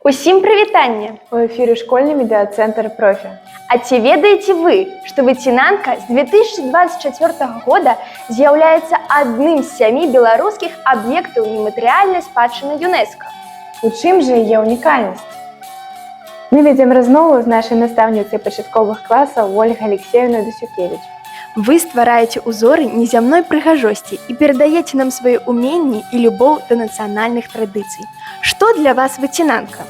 Усім прывітанне! У эфире школьный медиацентр «Профи». А ці ведаеце вы, што выцінанка з 2024 года з'яўляецца адным з 7 беларускіх аб'ектаў нематэрыяльнай спадчыны ЮНЕСКО? У чым же ее уникальность? Мы ведем размову з нашай настаўніцай пачатковых класаў Ольгай Алексеевной Дасюкевич. Вы ствараеце узоры незямной прыгажосці і перадаеце нам свае ўменні і любоў да нацыянальных традыцый. Што для вас выцінанка?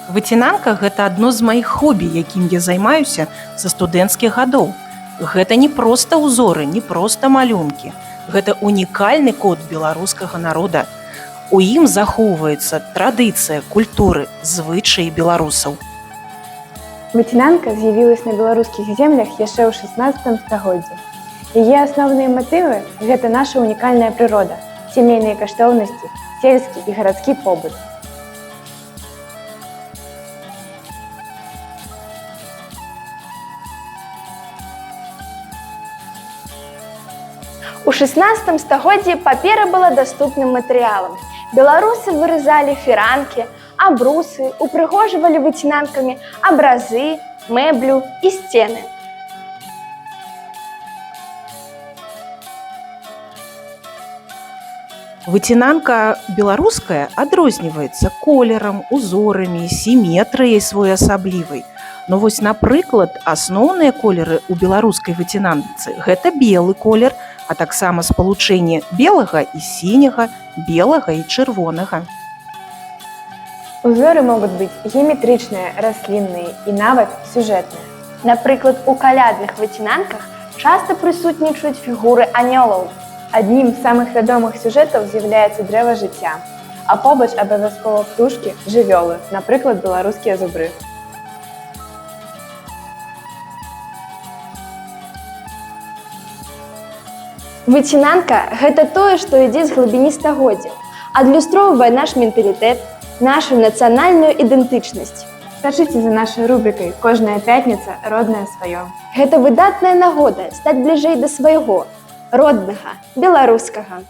Выцінанка – гэта адно з маіх хобі, якім я займаюся са студэнцкіх гадоў. Гэта не проста ўзоры, не проста малюнкі. Гэта унікальны код беларускага народа. У ім захоўваецца традыцыя, культуры, звычаі беларусаў. Выцінанка з'явілась на беларускіх землях яшчэ ў 16 стагоддзі. Яе асноўныя матывы – гэта наша унікальная прырода, сямейныя каштоўнасці, сельскі і гарадскі побыт. У 16 стагоддзі папера была даступным матэрыялам. Беларусы выразалі фіранкі, абрусы, упрыгожвалі выцінанкамі абразы, мэблю і сцены. Выцінанка беларуская адрозніваецца колерам, узорамі, сіметрыяй своеасаблівай. Ну вось, напрыклад, асноўныя колеры ў беларускай выцінанцы – гэта белы колер, а таксама спалучэнне белага і сіняга, белага і чырвонага. Узоры могуць быць геаметрычныя, раслінныя і нават сюжэтныя. Напрыклад, у калядных выцінанках часта прысутнічаюць фігуры анёлаў. Аднім з самых вядомых сюжэтаў з'яўляецца дрэва жыцця, а побач абавязкова птушкі, жывёлы, напрыклад, беларускія зубры. Выцінанка – гэта тое, што ідзе з глыбіні стагоддзя, адлюстроўвае наш менталітэт, нашу нацыянальную ідэнтычнасць. Сачыце за нашай рубрикай «Кожная пятніца. Роднае сваё». Гэта выдатная нагода стаць бліжэй да свайго, роднага, беларускага.